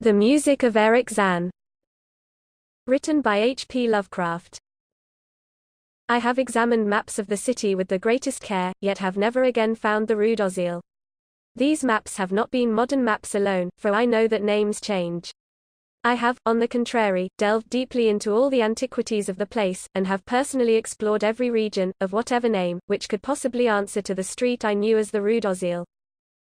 The Music of Erich Zann. Written by H.P. Lovecraft. I have examined maps of the city with the greatest care, yet have never again found the Rue d'Ozil. These maps have not been modern maps alone, for I know that names change. I have, on the contrary, delved deeply into all the antiquities of the place, and have personally explored every region, of whatever name, which could possibly answer to the street I knew as the Rue d'Ozil.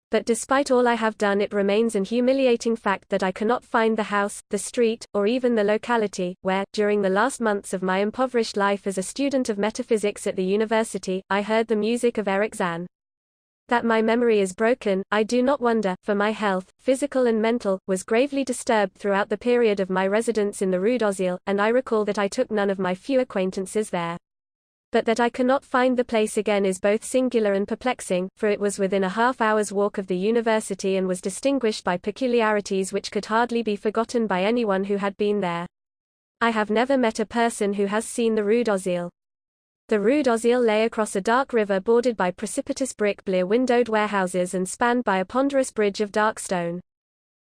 But despite all I have done, it remains an humiliating fact that I cannot find the house, the street, or even the locality, where, during the last months of my impoverished life as a student of metaphysics at the university, I heard the music of Erich Zann. That my memory is broken, I do not wonder, for my health, physical and mental, was gravely disturbed throughout the period of my residence in the Rue d'Ozil, and I recall that I took none of my few acquaintances there. But that I cannot find the place again is both singular and perplexing, for it was within a half-hour's walk of the university and was distinguished by peculiarities which could hardly be forgotten by anyone who had been there. I have never met a person who has seen the Rue d'Ozil. The Rue d'Ozil lay across a dark river bordered by precipitous brick-blear-windowed warehouses and spanned by a ponderous bridge of dark stone.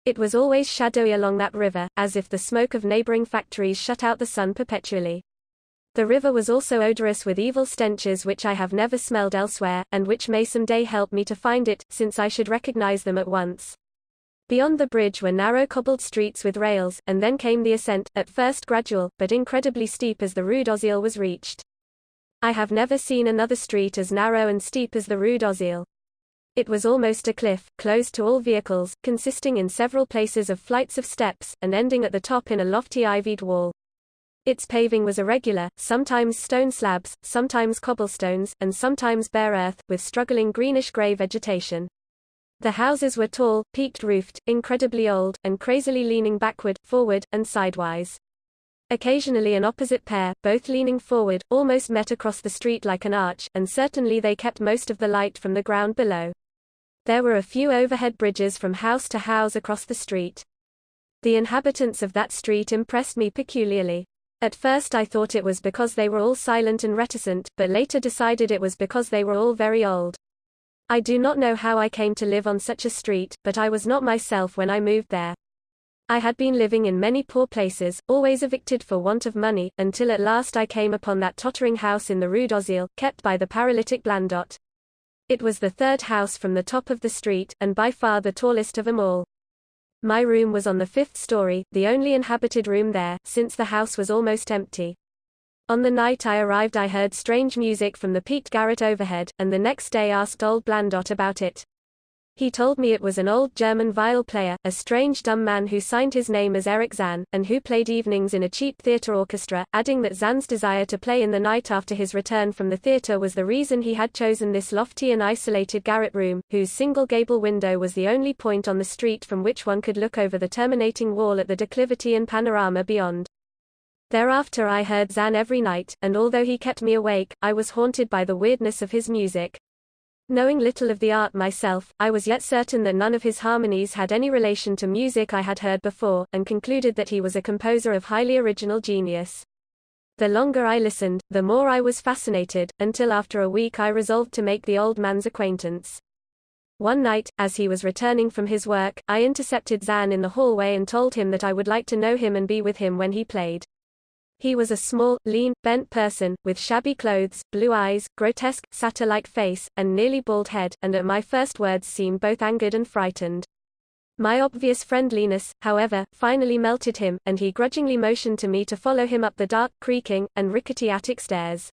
It was always shadowy along that river, as if the smoke of neighboring factories shut out the sun perpetually. The river was also odorous with evil stenches which I have never smelled elsewhere, and which may some day help me to find it, since I should recognize them at once. Beyond the bridge were narrow cobbled streets with rails, and then came the ascent, at first gradual, but incredibly steep as the Rue d'Ozil was reached. I have never seen another street as narrow and steep as the Rue d'Ozil. It was almost a cliff, closed to all vehicles, consisting in several places of flights of steps, and ending at the top in a lofty ivied wall. Its paving was irregular, sometimes stone slabs, sometimes cobblestones, and sometimes bare earth, with struggling greenish-gray vegetation. The houses were tall, peaked-roofed, incredibly old, and crazily leaning backward, forward, and sidewise. Occasionally an opposite pair, both leaning forward, almost met across the street like an arch, and certainly they kept most of the light from the ground below. There were a few overhead bridges from house to house across the street. The inhabitants of that street impressed me peculiarly. At first I thought it was because they were all silent and reticent, but later decided it was because they were all very old. I do not know how I came to live on such a street, but I was not myself when I moved there. I had been living in many poor places, always evicted for want of money, until at last I came upon that tottering house in the Rue d'Ozil, kept by the paralytic Blandot. It was the third house from the top of the street, and by far the tallest of them all. My room was on the 5th story, the only inhabited room there, since the house was almost empty. On the night I arrived I heard strange music from the peaked garret overhead, and the next day asked old Blandot about it. He told me it was an old German viol player, a strange dumb man who signed his name as Erich Zann, and who played evenings in a cheap theatre orchestra, adding that Zann's desire to play in the night after his return from the theatre was the reason he had chosen this lofty and isolated garret room, whose single gable window was the only point on the street from which one could look over the terminating wall at the declivity and panorama beyond. Thereafter I heard Zann every night, and although he kept me awake, I was haunted by the weirdness of his music. Knowing little of the art myself, I was yet certain that none of his harmonies had any relation to music I had heard before, and concluded that he was a composer of highly original genius. The longer I listened, the more I was fascinated, until after a week I resolved to make the old man's acquaintance. One night, as he was returning from his work, I intercepted Zann in the hallway and told him that I would like to know him and be with him when he played. He was a small, lean, bent person, with shabby clothes, blue eyes, grotesque, satyr-like face, and nearly bald head, and at my first words seemed both angered and frightened. My obvious friendliness, however, finally melted him, and he grudgingly motioned to me to follow him up the dark, creaking, and rickety attic stairs.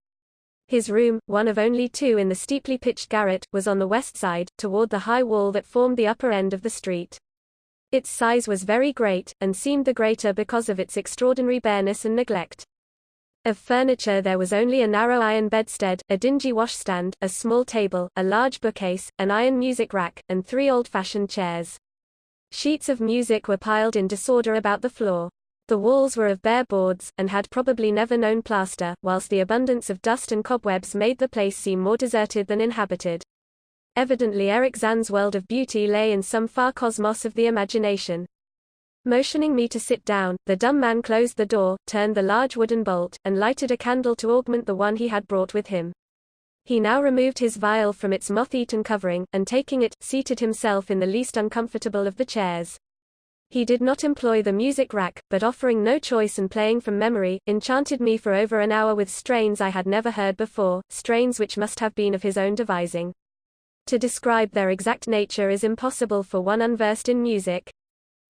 His room, one of only two in the steeply pitched garret, was on the west side, toward the high wall that formed the upper end of the street. Its size was very great, and seemed the greater because of its extraordinary bareness and neglect. Of furniture there was only a narrow iron bedstead, a dingy washstand, a small table, a large bookcase, an iron music rack, and 3 old-fashioned chairs. Sheets of music were piled in disorder about the floor. The walls were of bare boards, and had probably never known plaster, whilst the abundance of dust and cobwebs made the place seem more deserted than inhabited. Evidently Erich Zann's world of beauty lay in some far cosmos of the imagination. Motioning me to sit down, the dumb man closed the door, turned the large wooden bolt, and lighted a candle to augment the one he had brought with him. He now removed his viol from its moth-eaten covering, and taking it, seated himself in the least uncomfortable of the chairs. He did not employ the music rack, but offering no choice and playing from memory, enchanted me for over an hour with strains I had never heard before, strains which must have been of his own devising. To describe their exact nature is impossible for one unversed in music.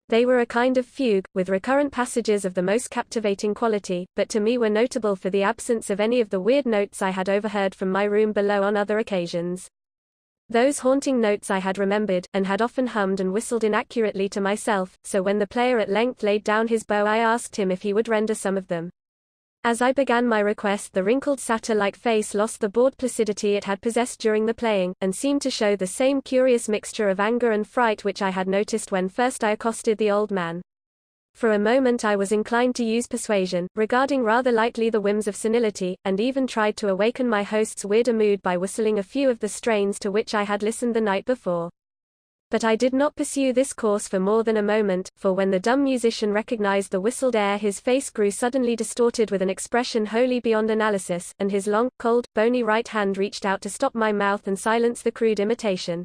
They were a kind of fugue, with recurrent passages of the most captivating quality, but to me were notable for the absence of any of the weird notes I had overheard from my room below on other occasions. Those haunting notes I had remembered, and had often hummed and whistled inaccurately to myself, so when the player at length laid down his bow I asked him if he would render some of them. As I began my request, the wrinkled satyr-like face lost the bored placidity it had possessed during the playing, and seemed to show the same curious mixture of anger and fright which I had noticed when first I accosted the old man. For a moment I was inclined to use persuasion, regarding rather lightly the whims of senility, and even tried to awaken my host's weirder mood by whistling a few of the strains to which I had listened the night before. But I did not pursue this course for more than a moment, for when the dumb musician recognized the whistled air his face grew suddenly distorted with an expression wholly beyond analysis, and his long, cold, bony right hand reached out to stop my mouth and silence the crude imitation.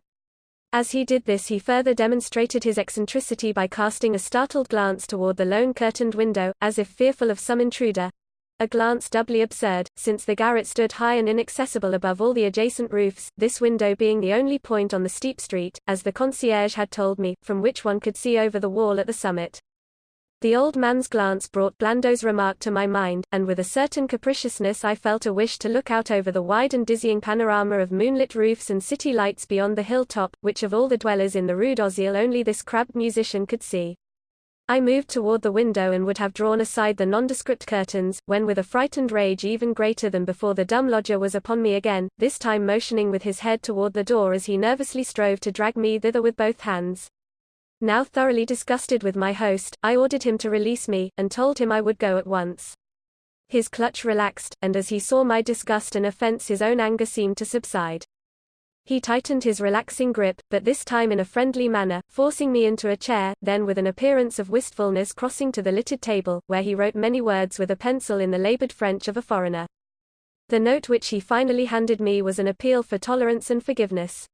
As he did this he further demonstrated his eccentricity by casting a startled glance toward the lone curtained window, as if fearful of some intruder. A glance doubly absurd, since the garret stood high and inaccessible above all the adjacent roofs, this window being the only point on the steep street, as the concierge had told me, from which one could see over the wall at the summit. The old man's glance brought Blando's remark to my mind, and with a certain capriciousness I felt a wish to look out over the wide and dizzying panorama of moonlit roofs and city lights beyond the hilltop, which of all the dwellers in the Rue d'Ozil only this crabbed musician could see. I moved toward the window and would have drawn aside the nondescript curtains, when with a frightened rage even greater than before the dumb lodger was upon me again, this time motioning with his head toward the door as he nervously strove to drag me thither with both hands. Now thoroughly disgusted with my host, I ordered him to release me, and told him I would go at once. His clutch relaxed, and as he saw my disgust and offense his own anger seemed to subside. He tightened his relaxing grip, but this time in a friendly manner, forcing me into a chair, then with an appearance of wistfulness crossing to the littered table, where he wrote many words with a pencil in the labored French of a foreigner. The note which he finally handed me was an appeal for tolerance and forgiveness.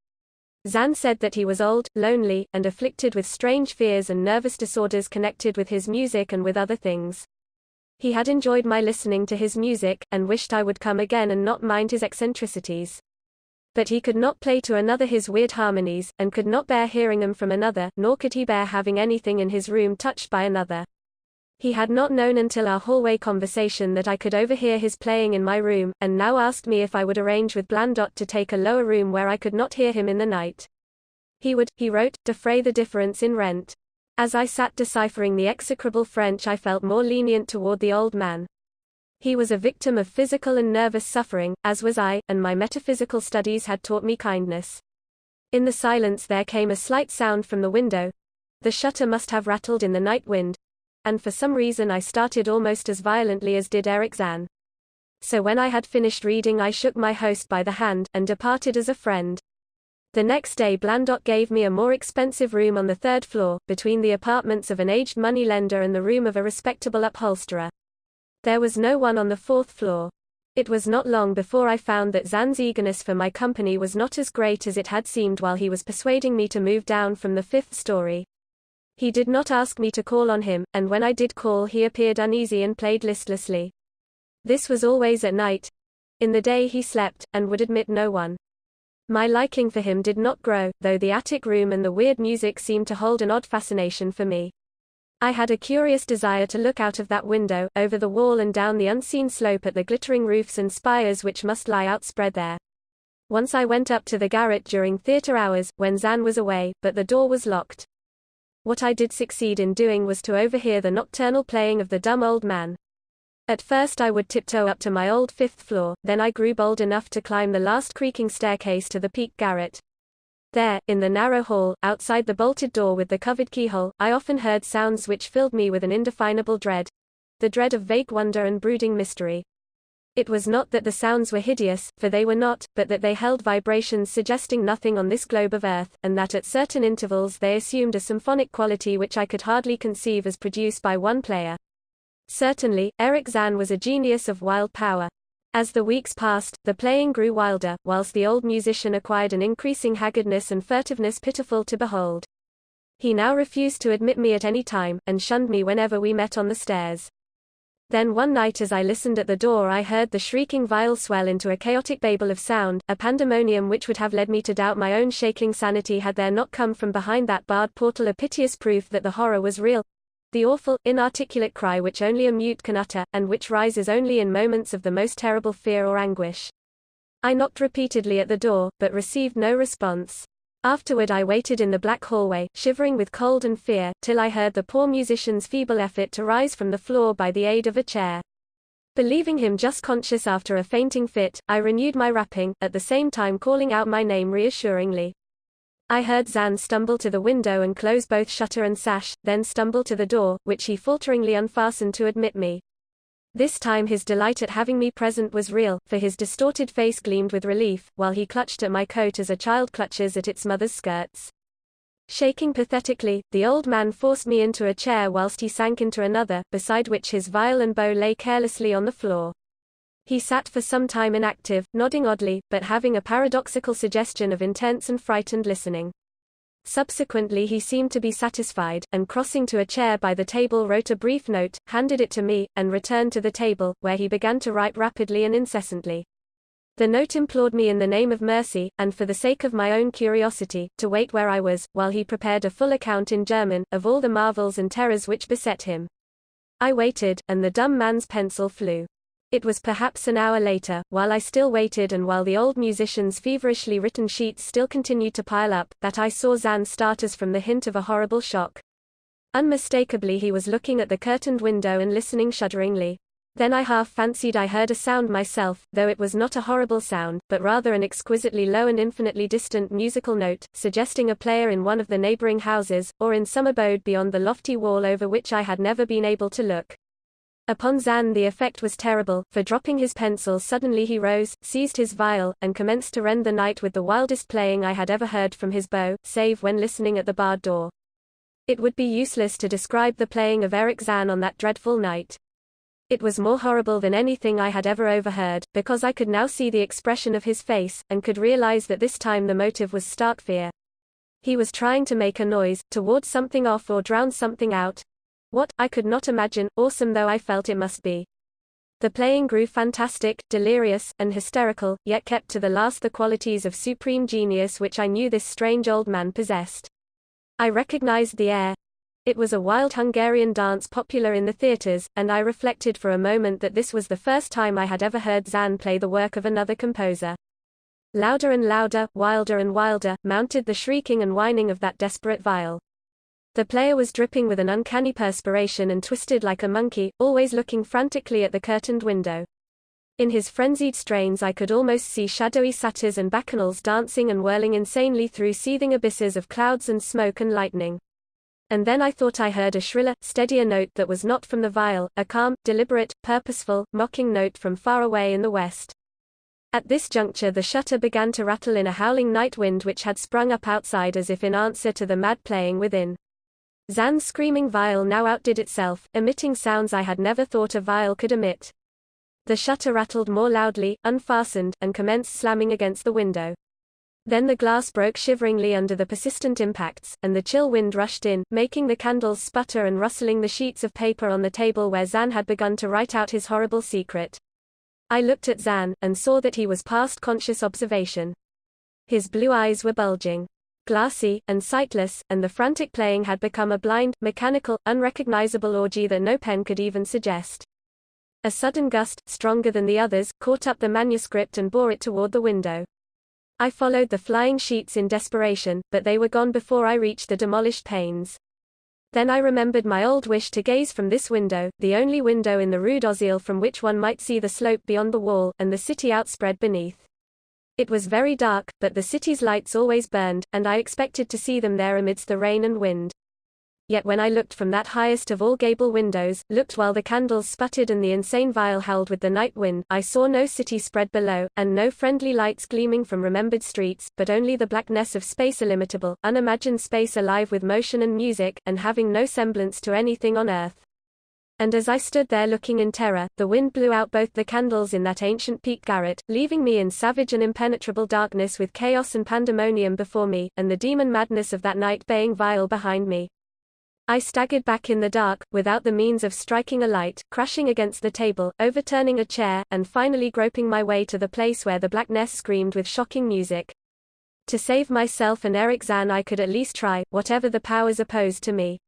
Zann said that he was old, lonely, and afflicted with strange fears and nervous disorders connected with his music and with other things. He had enjoyed my listening to his music, and wished I would come again and not mind his eccentricities. But he could not play to another his weird harmonies, and could not bear hearing them from another, nor could he bear having anything in his room touched by another. He had not known until our hallway conversation that I could overhear his playing in my room, and now asked me if I would arrange with Blandot to take a lower room where I could not hear him in the night. He would, he wrote, defray the difference in rent. As I sat deciphering the execrable French I felt more lenient toward the old man. He was a victim of physical and nervous suffering, as was I, and my metaphysical studies had taught me kindness. In the silence there came a slight sound from the window. The shutter must have rattled in the night wind, and for some reason I started almost as violently as did Erich Zann. So when I had finished reading I shook my host by the hand, and departed as a friend. The next day Blandot gave me a more expensive room on the third floor, between the apartments of an aged money-lender and the room of a respectable upholsterer. There was no one on the fourth floor. It was not long before I found that Zann's eagerness for my company was not as great as it had seemed while he was persuading me to move down from the fifth story. He did not ask me to call on him, and when I did call he appeared uneasy and played listlessly. This was always at night. In the day he slept, and would admit no one. My liking for him did not grow, though the attic room and the weird music seemed to hold an odd fascination for me. I had a curious desire to look out of that window, over the wall and down the unseen slope at the glittering roofs and spires which must lie outspread there. Once I went up to the garret during theatre hours, when Zann was away, but the door was locked. What I did succeed in doing was to overhear the nocturnal playing of the dumb old man. At first I would tiptoe up to my old fifth floor, then I grew bold enough to climb the last creaking staircase to the peak garret. There, in the narrow hall, outside the bolted door with the covered keyhole, I often heard sounds which filled me with an indefinable dread. The dread of vague wonder and brooding mystery. It was not that the sounds were hideous, for they were not, but that they held vibrations suggesting nothing on this globe of earth, and that at certain intervals they assumed a symphonic quality which I could hardly conceive as produced by one player. Certainly, Erich Zann was a genius of wild power. As the weeks passed, the playing grew wilder, whilst the old musician acquired an increasing haggardness and furtiveness pitiful to behold. He now refused to admit me at any time, and shunned me whenever we met on the stairs. Then one night as I listened at the door I heard the shrieking viol swell into a chaotic babel of sound, a pandemonium which would have led me to doubt my own shaking sanity had there not come from behind that barred portal a piteous proof that the horror was real. The awful, inarticulate cry which only a mute can utter, and which rises only in moments of the most terrible fear or anguish. I knocked repeatedly at the door, but received no response. Afterward I waited in the black hallway, shivering with cold and fear, till I heard the poor musician's feeble effort to rise from the floor by the aid of a chair. Believing him just conscious after a fainting fit, I renewed my rapping, at the same time calling out my name reassuringly. I heard Zann stumble to the window and close both shutter and sash, then stumble to the door, which he falteringly unfastened to admit me. This time his delight at having me present was real, for his distorted face gleamed with relief, while he clutched at my coat as a child clutches at its mother's skirts. Shaking pathetically, the old man forced me into a chair whilst he sank into another, beside which his viol and bow lay carelessly on the floor. He sat for some time inactive, nodding oddly, but having a paradoxical suggestion of intense and frightened listening. Subsequently he seemed to be satisfied, and crossing to a chair by the table wrote a brief note, handed it to me, and returned to the table, where he began to write rapidly and incessantly. The note implored me in the name of mercy, and for the sake of my own curiosity, to wait where I was, while he prepared a full account in German, of all the marvels and terrors which beset him. I waited, and the dumb man's pencil flew. It was perhaps an hour later, while I still waited and while the old musician's feverishly written sheets still continued to pile up, that I saw Zann start as from the hint of a horrible shock. Unmistakably he was looking at the curtained window and listening shudderingly. Then I half fancied I heard a sound myself, though it was not a horrible sound, but rather an exquisitely low and infinitely distant musical note, suggesting a player in one of the neighboring houses, or in some abode beyond the lofty wall over which I had never been able to look. Upon Zann the effect was terrible, for dropping his pencil suddenly he rose, seized his viol, and commenced to rend the night with the wildest playing I had ever heard from his bow, save when listening at the barred door. It would be useless to describe the playing of Erich Zann on that dreadful night. It was more horrible than anything I had ever overheard, because I could now see the expression of his face, and could realize that this time the motive was stark fear. He was trying to make a noise, to ward something off or drown something out. What, I could not imagine, awesome though I felt it must be. The playing grew fantastic, delirious, and hysterical, yet kept to the last the qualities of supreme genius which I knew this strange old man possessed. I recognized the air. It was a wild Hungarian dance popular in the theaters, and I reflected for a moment that this was the first time I had ever heard Zann play the work of another composer. Louder and louder, wilder and wilder, mounted the shrieking and whining of that desperate viol. The player was dripping with an uncanny perspiration and twisted like a monkey, always looking frantically at the curtained window. In his frenzied strains I could almost see shadowy satyrs and bacchanals dancing and whirling insanely through seething abysses of clouds and smoke and lightning. And then I thought I heard a shriller, steadier note that was not from the viol, a calm, deliberate, purposeful, mocking note from far away in the west. At this juncture the shutter began to rattle in a howling night wind which had sprung up outside as if in answer to the mad playing within. Zann's screaming viol now outdid itself, emitting sounds I had never thought a viol could emit. The shutter rattled more loudly, unfastened, and commenced slamming against the window. Then the glass broke shiveringly under the persistent impacts, and the chill wind rushed in, making the candles sputter and rustling the sheets of paper on the table where Zann had begun to write out his horrible secret. I looked at Zann, and saw that he was past conscious observation. His blue eyes were bulging, glassy, and sightless, and the frantic playing had become a blind, mechanical, unrecognizable orgy that no pen could even suggest. A sudden gust, stronger than the others, caught up the manuscript and bore it toward the window. I followed the flying sheets in desperation, but they were gone before I reached the demolished panes. Then I remembered my old wish to gaze from this window, the only window in the Rue d'Ozil from which one might see the slope beyond the wall, and the city outspread beneath. It was very dark, but the city's lights always burned, and I expected to see them there amidst the rain and wind. Yet when I looked from that highest of all gable windows, looked while the candles sputtered and the insane viol howled with the night wind, I saw no city spread below, and no friendly lights gleaming from remembered streets, but only the blackness of space, illimitable, unimagined space alive with motion and music, and having no semblance to anything on earth. And as I stood there looking in terror, the wind blew out both the candles in that ancient peak garret, leaving me in savage and impenetrable darkness with chaos and pandemonium before me, and the demon madness of that night baying vile behind me. I staggered back in the dark, without the means of striking a light, crashing against the table, overturning a chair, and finally groping my way to the place where the blackness screamed with shocking music. To save myself and Erich Zann I could at least try, whatever the powers opposed to me.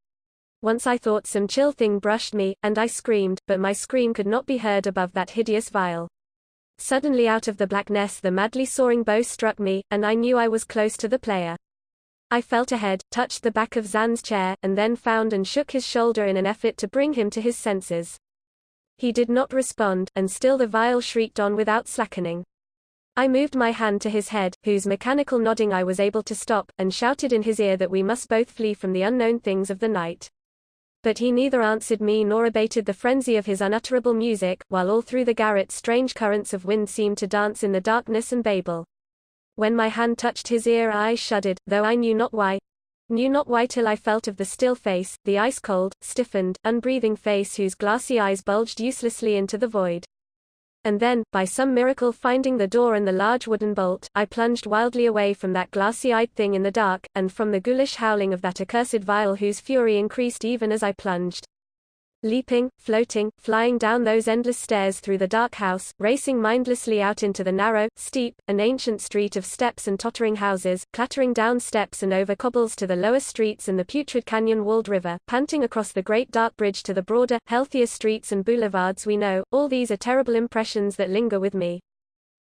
Once I thought some chill thing brushed me, and I screamed, but my scream could not be heard above that hideous vial. Suddenly out of the blackness the madly soaring bow struck me, and I knew I was close to the player. I felt ahead, touched the back of Zann's chair, and then found and shook his shoulder in an effort to bring him to his senses. He did not respond, and still the vial shrieked on without slackening. I moved my hand to his head, whose mechanical nodding I was able to stop, and shouted in his ear that we must both flee from the unknown things of the night. But he neither answered me nor abated the frenzy of his unutterable music, while all through the garret strange currents of wind seemed to dance in the darkness and babble. When my hand touched his ear I shuddered, though I knew not why. Knew not why till I felt of the still face, the ice-cold, stiffened, unbreathing face whose glassy eyes bulged uselessly into the void. And then, by some miracle finding the door and the large wooden bolt, I plunged wildly away from that glassy-eyed thing in the dark, and from the ghoulish howling of that accursed vial whose fury increased even as I plunged. Leaping, floating, flying down those endless stairs through the dark house, racing mindlessly out into the narrow, steep, and ancient street of steps and tottering houses, clattering down steps and over cobbles to the lower streets and the putrid canyon-walled river, panting across the great dark bridge to the broader, healthier streets and boulevards we know, all these are terrible impressions that linger with me.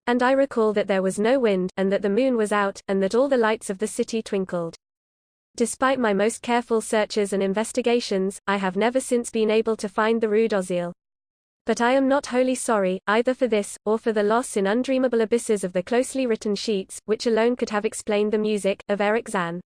And I recall that there was no wind, and that the moon was out, and that all the lights of the city twinkled. Despite my most careful searches and investigations, I have never since been able to find the Rue d'Ozil. But I am not wholly sorry, either for this, or for the loss in undreamable abysses of the closely written sheets, which alone could have explained the music, of Erich Zann.